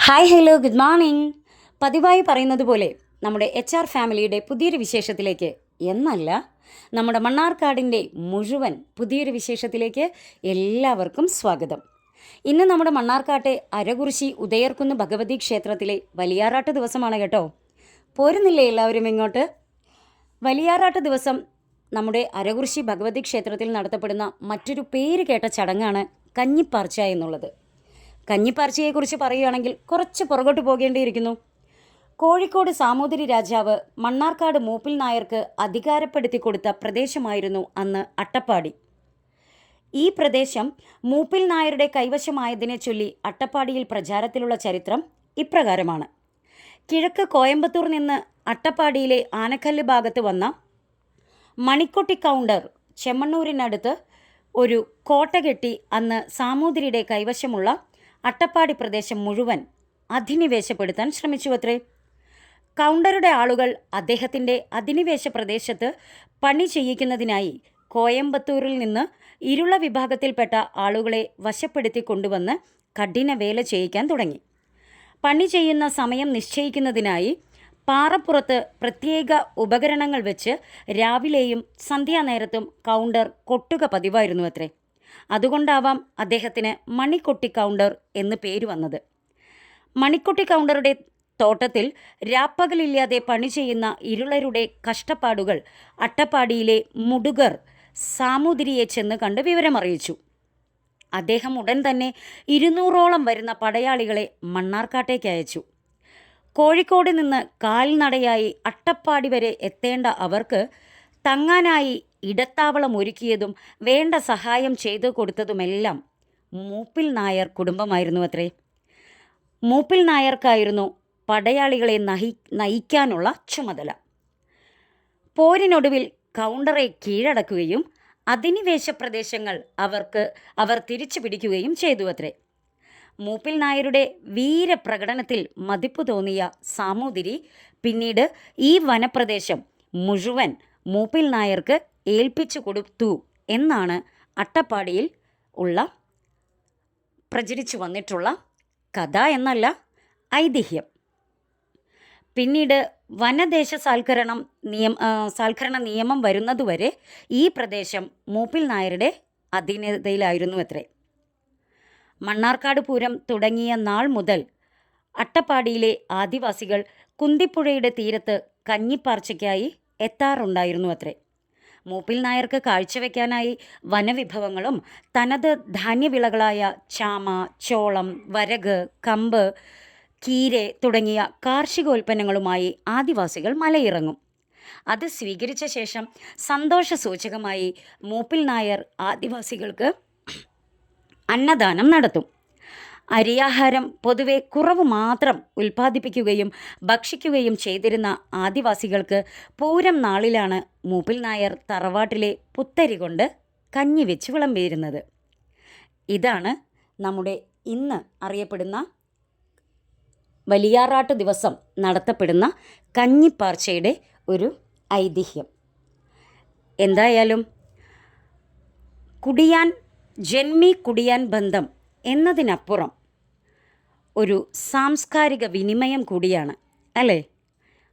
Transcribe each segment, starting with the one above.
Hi hello good morning. പതിവായി പറയുന്നത് പോലെ നമ്മുടെ ഫാമിലിയുടെ പുതിയൊരു വിശേഷത്തിലേക്ക് എന്നല്ല, നമ്മുടെ മണ്ണാർക്കാടിൻ്റെ മുഴുവൻ പുതിയൊരു വിശേഷത്തിലേക്ക് എല്ലാവർക്കും സ്വാഗതം. ഇന്ന് നമ്മുടെ മണ്ണാർക്കാട്ടെ അരകുറിശി ഉദയർക്കുന്ന് ഭഗവതി ക്ഷേത്രത്തിലെ വലിയാറാട്ട് ദിവസമാണ് കേട്ടോ. പോരുന്നില്ലേ എല്ലാവരും ഇങ്ങോട്ട്? വലിയാറാട്ട് ദിവസം നമ്മുടെ അരകുറിശി ഭഗവതി ക്ഷേത്രത്തിൽ നടത്തപ്പെടുന്ന മറ്റൊരു പേര് കേട്ട ചടങ്ങാണ് കഞ്ഞിപ്പാർച്ച എന്നുള്ളത്. കഞ്ഞിപ്പാർച്ചയെക്കുറിച്ച് പറയുകയാണെങ്കിൽ കുറച്ച് പുറകോട്ട് പോകേണ്ടിയിരിക്കുന്നു. കോഴിക്കോട് സാമൂതിരി രാജാവ് മണ്ണാർക്കാട് മൂപ്പിൽ നായർക്ക് അധികാരപ്പെടുത്തി കൊടുത്ത പ്രദേശമായിരുന്നു അന്ന് അട്ടപ്പാടി. ഈ പ്രദേശം മൂപ്പിൽ നായരുടെ കൈവശമായതിനെ ചൊല്ലി അട്ടപ്പാടിയിൽ പ്രചാരത്തിലുള്ള ചരിത്രം ഇപ്രകാരമാണ്. കിഴക്ക് കോയമ്പത്തൂർ നിന്ന് അട്ടപ്പാടിയിലെ ആനക്കല്ല് ഭാഗത്ത് വന്ന മണിക്കൊട്ടി കൗണ്ടർ ചെമ്മണ്ണൂരിനടുത്ത് ഒരു കോട്ട കെട്ടി അന്ന് സാമൂതിരിയുടെ കൈവശമുള്ള അട്ടപ്പാടി പ്രദേശം മുഴുവൻ അധിനിവേശപ്പെടുത്താൻ ശ്രമിച്ചുവത്രേ. കൗണ്ടറുടെ ആളുകൾ അദ്ദേഹത്തിൻ്റെ അധിനിവേശ പ്രദേശത്ത് പണി ചെയ്യിക്കുന്നതിനായി കോയമ്പത്തൂരിൽ നിന്ന് ഇരുള വിഭാഗത്തിൽപ്പെട്ട ആളുകളെ വശപ്പെടുത്തി കൊണ്ടുവന്ന് കഠിന വേല ചെയ്യിക്കാൻ തുടങ്ങി. പണി ചെയ്യുന്ന സമയം നിശ്ചയിക്കുന്നതിനായി പാറപ്പുറത്ത് പ്രത്യേക ഉപകരണങ്ങൾ വെച്ച് രാവിലെയും സന്ധ്യാനേരത്തും കൗണ്ടർ കൊട്ടുക പതിവായിരുന്നു അത്രേ. അതുകൊണ്ടാവാം അദ്ദേഹത്തിന് മണിക്കൊട്ടി കൗണ്ടർ എന്ന് പേര് വന്നത്. മണിക്കൊട്ടി കൗണ്ടറുടെ തോട്ടത്തിൽ രാപ്പകലില്ലാതെ പണി ചെയ്യുന്ന ഇരുളരുടെ കഷ്ടപ്പാടുകൾ അട്ടപ്പാടിയിലെ മുടുകർ സാമൂതിരിയെ ചെന്ന് കണ്ട് വിവരമറിയിച്ചു. അദ്ദേഹം ഉടൻ തന്നെ 200ഓളം വരുന്ന പടയാളികളെ മണ്ണാർക്കാട്ടേക്ക് അയച്ചു. കോഴിക്കോട് നിന്ന് കാൽനടയായി അട്ടപ്പാടി വരെ എത്തേണ്ട അവർക്ക് തങ്ങാനായി ഇടത്താവളം ഒരുക്കിയതും വേണ്ട സഹായം ചെയ്തു കൊടുത്തതുമെല്ലാം മൂപ്പിൽ നായർ കുടുംബമായിരുന്നു അത്രേ. മൂപ്പിൽ നായർക്കായിരുന്നു പടയാളികളെ നയിക്കാനുള്ള ചുമതല. പോരിനൊടുവിൽ കൗണ്ടറെ കീഴടക്കുകയും അധിനിവേശ പ്രദേശങ്ങൾ അവർ തിരിച്ചു പിടിക്കുകയും ചെയ്തു അത്രേ. മൂപ്പിൽ നായരുടെ വീരപ്രകടനത്തിൽ മതിപ്പ് തോന്നിയ സാമൂതിരി പിന്നീട് ഈ വനപ്രദേശം മുഴുവൻ മൂപ്പിൽ നായർക്ക് ഏൽപ്പിച്ചു കൊടുത്തു എന്നാണ് അട്ടപ്പാടിയിൽ പ്രചരിച്ചു വന്നിട്ടുള്ള കഥ എന്നല്ല, ഐതിഹ്യം. പിന്നീട് വനദേശസാൽക്കരണ നിയമം വരുന്നതുവരെ ഈ പ്രദേശം മൂപ്പിൽ നായരുടെ അധീനതയിലായിരുന്നു അത്രേ. മണ്ണാർക്കാട് പൂരം തുടങ്ങിയ നാൾ മുതൽ അട്ടപ്പാടിയിലെ ആദിവാസികൾ കുന്തിപ്പുഴയുടെ തീരത്ത് കഞ്ഞിപ്പാർച്ചയ്ക്കായി എത്താറുണ്ടായിരുന്നു അത്രേ. മൂപ്പിൽ നായർക്ക് കാഴ്ചവെക്കാനായി വനവിഭവങ്ങളും തനത് ധാന്യവിളകളായ ചാമ, ചോളം, വരക്, കമ്പ്, കീരെ തുടങ്ങിയ കാർഷികോൽപ്പന്നങ്ങളുമായി ആദിവാസികൾ മലയിറങ്ങും. അത് സ്വീകരിച്ച ശേഷം സന്തോഷസൂചകമായി മൂപ്പിൽ നായർ ആദിവാസികൾക്ക് അന്നദാനം നടത്തും. അരിയാഹാരം പൊതുവെ കുറവ് മാത്രം ഉൽപ്പാദിപ്പിക്കുകയും ഭക്ഷിക്കുകയും ചെയ്തിരുന്ന ആദിവാസികൾക്ക് പൂരം നാളിലാണ് മൂപ്പിൽ നായർ തറവാട്ടിലെ പുത്തരി കൊണ്ട് കഞ്ഞി വെച്ച് വിളമ്പിയിരുന്നത്. ഇതാണ് നമ്മുടെ ഇന്ന് അറിയപ്പെടുന്ന വലിയാറാട്ട് ദിവസം നടത്തപ്പെടുന്ന കഞ്ഞിപ്പാർച്ചയുടെ ഒരു ഐതിഹ്യം. എന്തായാലും കുടിയാൻ ജന്മി കുടിയാൻ ബന്ധം എന്നതിനപ്പുറം ഒരു സാംസ്കാരിക വിനിമയം കൂടിയാണ് അല്ലേ?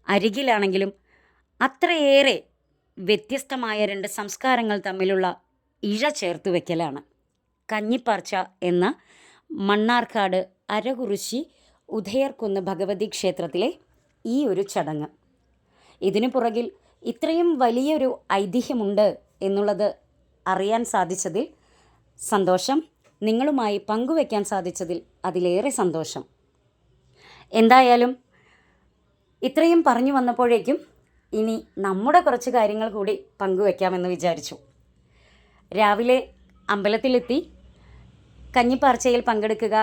അരികിലാണെങ്കിലും അത്രയേറെ വ്യത്യസ്തമായ രണ്ട് സംസ്കാരങ്ങൾ തമ്മിലുള്ള ഇഴ ചേർത്ത് വയ്ക്കലാണ് കഞ്ഞിപ്പാർച്ച എന്ന മണ്ണാർക്കാട് അരകുറിശി ഉദയർക്കുന്ന് ഭഗവതി ക്ഷേത്രത്തിലെ ഈ ഒരു ചടങ്ങ്. ഇതിനു പുറകിൽ ഇത്രയും വലിയൊരു ഐതിഹ്യമുണ്ട് എന്നുള്ളത് അറിയാൻ സാധിച്ചതിൽ സന്തോഷം. നിങ്ങളുമായി പങ്കുവയ്ക്കാൻ സാധിച്ചതിൽ അതിലേറെ സന്തോഷം. എന്തായാലും ഇത്രയും പറഞ്ഞു വന്നപ്പോഴേക്കും ഇനി നമ്മുടെ കുറച്ച് കാര്യങ്ങൾ കൂടി പങ്കുവയ്ക്കാമെന്ന് വിചാരിച്ചു. രാവിലെ അമ്പലത്തിലെത്തി കഞ്ഞിപ്പാർച്ചയിൽ പങ്കെടുക്കുക,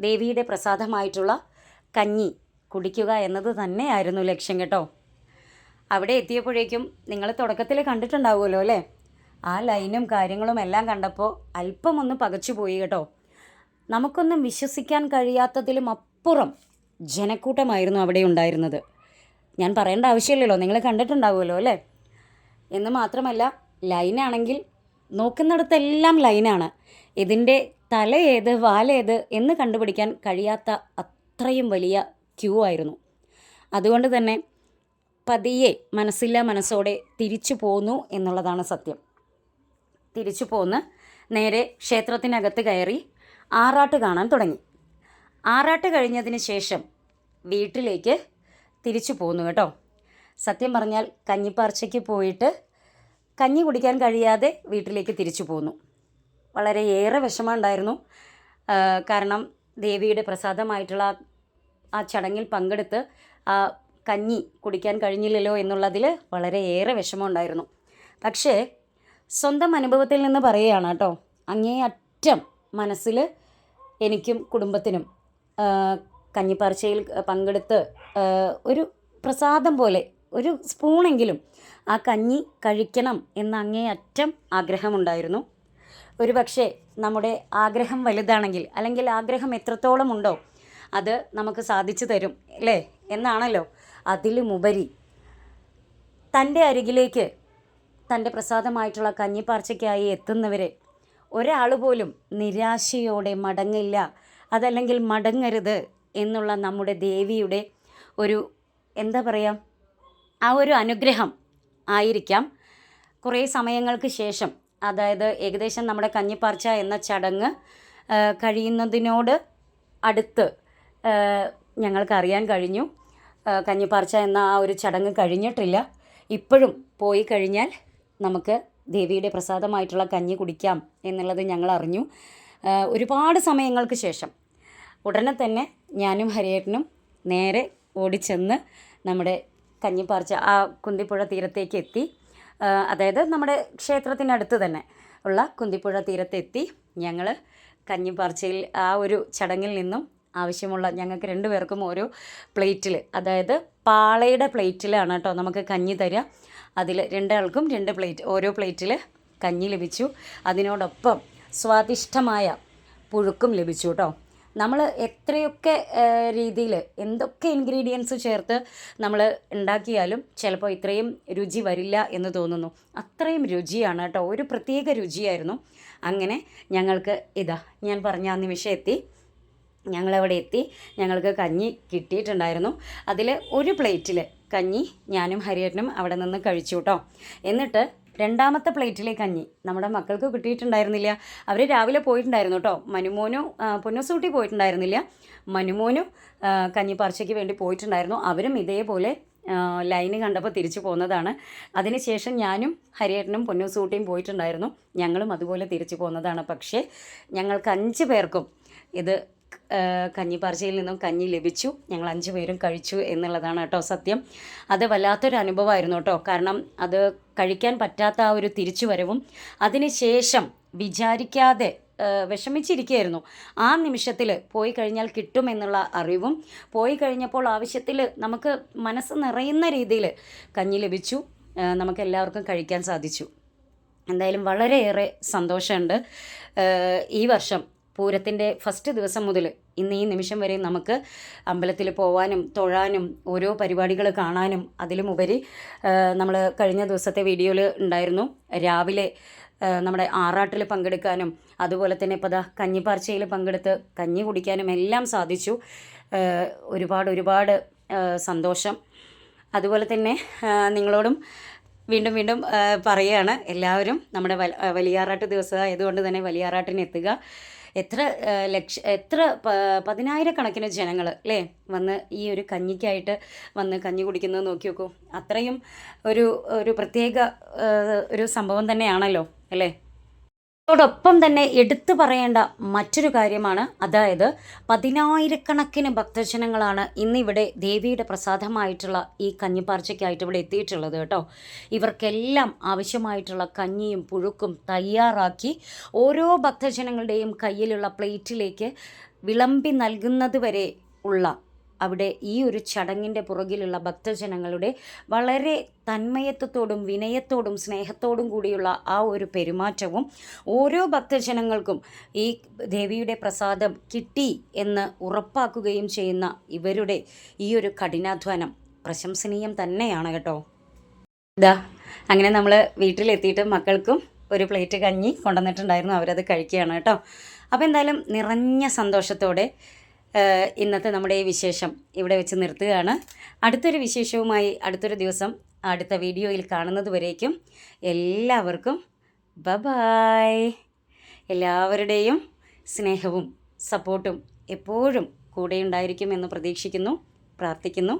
ദേവിയുടെ പ്രസാദമായിട്ടുള്ള കഞ്ഞി കുടിക്കുക എന്നത് തന്നെയായിരുന്നു ലക്ഷ്യം കേട്ടോ. അവിടെ എത്തിയപ്പോഴേക്കും നിങ്ങൾ തുടക്കത്തിൽ കണ്ടിട്ടുണ്ടാവുമല്ലോ അല്ലേ? ആ ലൈനും കാര്യങ്ങളും എല്ലാം കണ്ടപ്പോൾ അല്പം ഒന്ന് പകച്ചുപോയി കേട്ടോ. നമുക്കൊന്നും വിശ്വസിക്കാൻ കഴിയാത്തതിലും അപ്പുറം ജനക്കൂട്ടമായിരുന്നു അവിടെ ഉണ്ടായിരുന്നത്. ഞാൻ പറയേണ്ട ആവശ്യമില്ലല്ലോ, നിങ്ങൾ കണ്ടിട്ടുണ്ടാവുമല്ലോ അല്ലേ? എന്ന് മാത്രമല്ല, ലൈനാണെങ്കിൽ നോക്കുന്നിടത്തെല്ലാം ലൈനാണ്. ഇതിൻ്റെ തല ഏത് വാലേത് എന്ന് കണ്ടുപിടിക്കാൻ കഴിയാത്ത അത്രയും വലിയ ക്യൂ ആയിരുന്നു. അതുകൊണ്ട് തന്നെ പതിയെ മനസ്സില്ലാ മനസ്സോടെ തിരിച്ചു പോന്നു എന്നുള്ളതാണ് സത്യം. തിരിച്ചു പോന്ന് നേരെ ക്ഷേത്രത്തിനകത്ത് കയറി ആറാട്ട് കാണാൻ തുടങ്ങി. ആറാട്ട് കഴിഞ്ഞതിന് ശേഷം വീട്ടിലേക്ക് തിരിച്ചു പോന്നു കേട്ടോ. സത്യം പറഞ്ഞാൽ കഞ്ഞിപ്പാർച്ചയ്ക്ക് പോയിട്ട് കഞ്ഞി കുടിക്കാൻ കഴിയാതെ വീട്ടിലേക്ക് തിരിച്ചു പോന്നു. വളരെയേറെ വിഷമമുണ്ടായിരുന്നു. കാരണം ദേവിയുടെ പ്രസാദമായിട്ടുള്ള ആ ചടങ്ങിൽ പങ്കെടുത്ത് ആ കഞ്ഞി കുടിക്കാൻ കഴിഞ്ഞില്ലല്ലോ എന്നുള്ളതിൽ വളരെയേറെ വിഷമമുണ്ടായിരുന്നു. പക്ഷേ സ്വന്തം അനുഭവത്തിൽ നിന്ന് പറയുകയാണ് കേട്ടോ, അങ്ങേയറ്റം മനസ്സിൽ എനിക്കും കുടുംബത്തിനും കഞ്ഞിപ്പാർച്ചയിൽ പങ്കെടുത്ത് ഒരു പ്രസാദം പോലെ ഒരു സ്പൂണെങ്കിലും ആ കഞ്ഞി കഴിക്കണം എന്ന അങ്ങേയറ്റം ആഗ്രഹമുണ്ടായിരുന്നു. ഒരു പക്ഷേ നമ്മുടെ ആഗ്രഹം വലുതാണെങ്കിൽ, അല്ലെങ്കിൽ ആഗ്രഹം എത്രത്തോളം ഉണ്ടോ അത് നമുക്ക് സാധിച്ചു തരും അല്ലേ എന്നാണല്ലോ. അതിലുമുപരി തൻ്റെ അരികിലേക്ക് തൻ്റെ പ്രസാദമായിട്ടുള്ള കഞ്ഞിപ്പാർച്ചയ്ക്കായി എത്തുന്നവരെ ഒരാൾ പോലും നിരാശയോടെ മടങ്ങില്ല, അതല്ലെങ്കിൽ മടങ്ങരുത് എന്നുള്ള നമ്മുടെ ദേവിയുടെ ഒരു എന്താ പറയുക, ആ ഒരു അനുഗ്രഹം ആയിരിക്കാം കുറേ സമയങ്ങൾക്ക് ശേഷം, അതായത് ഏകദേശം നമ്മുടെ കഞ്ഞിപ്പാർച്ച എന്ന ചടങ്ങ് കഴിയുന്നതിനോട് അടുത്ത് ഞങ്ങൾക്കറിയാൻ കഴിഞ്ഞു കഞ്ഞിപ്പാർച്ച എന്ന ആ ഒരു ചടങ്ങ് കഴിഞ്ഞിട്ടില്ല. ഇപ്പോഴും പോയി കഴിഞ്ഞാൽ നമുക്ക് ദേവിയുടെ പ്രസാദമായിട്ടുള്ള കഞ്ഞി കുടിക്കാം എന്നുള്ളത് ഞങ്ങൾ അറിഞ്ഞു. ഒരുപാട് സമയങ്ങൾക്ക് ശേഷം ഉടനെ തന്നെ ഞാനും ഹരിയേട്ടനും നേരെ ഓടിച്ചെന്ന് നമ്മുടെ കഞ്ഞിപ്പാർച്ച ആ കുന്തിപ്പുഴ തീരത്തേക്ക് എത്തി. അതായത് നമ്മുടെ ക്ഷേത്രത്തിനടുത്ത് തന്നെ ഉള്ള കുന്തിപ്പുഴ തീരത്തെത്തി ഞങ്ങൾ കഞ്ഞിപ്പാർച്ചയിൽ ആ ഒരു ചടങ്ങിൽ നിന്നും ആവശ്യമുള്ള ഞങ്ങൾക്ക് 2 പേർക്കും ഓരോ പ്ലേറ്റിൽ, അതായത് പാളയുടെ പ്ലേറ്റിലാണ് കേട്ടോ നമുക്ക് കഞ്ഞി തരിക. അതിൽ 2 ആൾക്കും 2 പ്ലേറ്റ്, ഓരോ പ്ലേറ്റിൽ കഞ്ഞി ലഭിച്ചു. അതിനോടൊപ്പം സ്വാദിഷ്ടമായ പുഴുക്കും ലഭിച്ചു കേട്ടോ. നമ്മൾ എത്രയൊക്കെ രീതിയിൽ എന്തൊക്കെ ഇൻഗ്രീഡിയൻസ് ചേർത്ത് നമ്മൾ ഉണ്ടാക്കിയാലും ചിലപ്പോൾ ഇത്രയും രുചി വരില്ല എന്ന് തോന്നുന്നു. അത്രയും രുചിയാണ് കേട്ടോ, ഒരു പ്രത്യേക രുചിയായിരുന്നു. അങ്ങനെ ഞങ്ങൾക്ക് ഇതാ ഞാൻ പറഞ്ഞ ആ നിമിഷം എത്തി. ഞങ്ങളവിടെ എത്തി, ഞങ്ങൾക്ക് കഞ്ഞി കിട്ടിയിട്ടുണ്ടായിരുന്നു. അതിൽ ഒരു പ്ലേറ്റിൽ കഞ്ഞി ഞാനും ഹരിയേട്ടനും അവിടെ നിന്ന് കഴിച്ചു കേട്ടോ. എന്നിട്ട് രണ്ടാമത്തെ പ്ലേറ്റിലെ കഞ്ഞി നമ്മുടെ മക്കൾക്ക് കിട്ടിയിട്ടുണ്ടായിരുന്നില്ല. അവർ രാവിലെ പോയിട്ടുണ്ടായിരുന്നു കേട്ടോ. മനുമോനും പൊന്നൂസൂട്ടി പോയിട്ടുണ്ടായിരുന്നില്ല. മനുമോനും കഞ്ഞിപ്പാർച്ചയ്ക്ക് വേണ്ടി പോയിട്ടുണ്ടായിരുന്നു. അവരും ഇതേപോലെ ലൈന് കണ്ടപ്പോൾ തിരിച്ചു പോകുന്നതാണ്. അതിനുശേഷം ഞാനും ഹരിയേട്ടനും പൊന്നൂസൂട്ടിയും പോയിട്ടുണ്ടായിരുന്നു. ഞങ്ങളും അതുപോലെ തിരിച്ചു പോകുന്നതാണ്. പക്ഷേ ഞങ്ങൾക്ക് 5 പേർക്കും ഇത് കഞ്ഞിപ്പാർച്ചയിൽ നിന്നും കഞ്ഞി ലഭിച്ചു. ഞങ്ങൾ 5 പേരും കഴിച്ചു എന്നുള്ളതാണ് കേട്ടോ സത്യം. അത് വല്ലാത്തൊരു അനുഭവമായിരുന്നു കേട്ടോ. കാരണം അത് കഴിക്കാൻ പറ്റാത്ത ആ ഒരു തിരിച്ചുവരവും അതിനുശേഷം വിചാരിക്കാതെ വിഷമിച്ചിരിക്കുകയായിരുന്നു. ആ നിമിഷത്തിൽ പോയി കഴിഞ്ഞാൽ കിട്ടുമെന്നുള്ള അറിവും, പോയി കഴിഞ്ഞപ്പോൾ ആവശ്യത്തിൽ നമുക്ക് മനസ്സ് നിറയുന്ന രീതിയിൽ കഞ്ഞി ലഭിച്ചു. നമുക്ക് എല്ലാവർക്കും കഴിക്കാൻ സാധിച്ചു. എന്തായാലും വളരെയേറെ സന്തോഷമുണ്ട്. ഈ വർഷം പൂരത്തിൻ്റെ ഫസ്റ്റ് ദിവസം മുതൽ ഇന്ന് ഈ നിമിഷം വരെ നമുക്ക് അമ്പലത്തിൽ പോകാനും തൊഴാനും ഓരോ പരിപാടികൾ കാണാനും, അതിലുമുപരി നമ്മൾ കഴിഞ്ഞ ദിവസത്തെ വീഡിയോയിൽ ഉണ്ടായിരുന്നു രാവിലെ നമ്മുടെ ആറാട്ടിൽ പങ്കെടുക്കാനും, അതുപോലെ തന്നെ ഇപ്പോൾ കഞ്ഞിപ്പാർച്ചയിൽ പങ്കെടുത്ത് കഞ്ഞി കുടിക്കാനും എല്ലാം സാധിച്ചു. ഒരുപാട് സന്തോഷം. അതുപോലെ തന്നെ നിങ്ങളോടും വീണ്ടും പറയുകയാണ്, എല്ലാവരും നമ്മുടെ വലിയാറാട്ട് ദിവസം ആയതുകൊണ്ട് തന്നെ വലിയാറാട്ടിന് എത്തുക. എത്ര 10,000 ജനങ്ങൾ അല്ലേ വന്ന് ഈ ഒരു കഞ്ഞിക്കായിട്ട് വന്ന് കഞ്ഞി കുടിക്കുന്നത് നോക്കി നോക്കൂ. അത്രയും ഒരു പ്രത്യേക ഒരു സംഭവം തന്നെയാണല്ലോ അല്ലേ. അതോടൊപ്പം തന്നെ എടുത്തു പറയേണ്ട മറ്റൊരു കാര്യമാണ്, അതായത് 10,000 ഭക്തജനങ്ങളാണ് ഇന്നിവിടെ ദേവിയുടെ പ്രസാദമായിട്ടുള്ള ഈ കഞ്ഞിപ്പാർച്ചയ്ക്കായിട്ട് ഇവിടെ എത്തിയിട്ടുള്ളത് കേട്ടോ. ഇവർക്കെല്ലാം ആവശ്യമായിട്ടുള്ള കഞ്ഞിയും പുഴുക്കും തയ്യാറാക്കി ഓരോ ഭക്തജനങ്ങളുടെയും കയ്യിലുള്ള പ്ലേറ്റിലേക്ക് വിളമ്പി നൽകുന്നത് വരെ ഉള്ള അവിടെ ഈ ഒരു ചടങ്ങിൻ്റെ പുറകിലുള്ള ഭക്തജനങ്ങളുടെ വളരെ തന്മയത്വത്തോടും വിനയത്തോടും സ്നേഹത്തോടും കൂടിയുള്ള ആ ഒരു പെരുമാറ്റവും ഓരോ ഭക്തജനങ്ങൾക്കും ഈ ദേവിയുടെ പ്രസാദം കിട്ടി എന്ന് ഉറപ്പാക്കുകയും ചെയ്യുന്ന ഇവരുടെ ഈ ഒരു കഠിനാധ്വാനം പ്രശംസനീയം തന്നെയാണ് കേട്ടോ. അങ്ങനെ നമ്മൾ വീട്ടിലെത്തിയിട്ട് മക്കൾക്കും ഒരു പ്ലേറ്റ് കഞ്ഞി കൊണ്ടുവന്നിട്ടുണ്ടായിരുന്നു. അവരത് കഴിക്കുകയാണ് കേട്ടോ. അപ്പോൾ എന്തായാലും നിറഞ്ഞ സന്തോഷത്തോടെ ഇന്നത്തെ നമ്മുടെ ഈ വിശേഷം ഇവിടെ വെച്ച് നിർത്തുകയാണ്. അടുത്തൊരു വിശേഷവുമായി അടുത്തൊരു ദിവസം അടുത്ത വീഡിയോയിൽ കാണുന്നത് വരേക്കും എല്ലാവർക്കും ബൈ. എല്ലാവരുടെയും സ്നേഹവും സപ്പോർട്ടും എപ്പോഴും കൂടെയുണ്ടായിരിക്കുമെന്ന് പ്രതീക്ഷിക്കുന്നു, പ്രാർത്ഥിക്കുന്നു.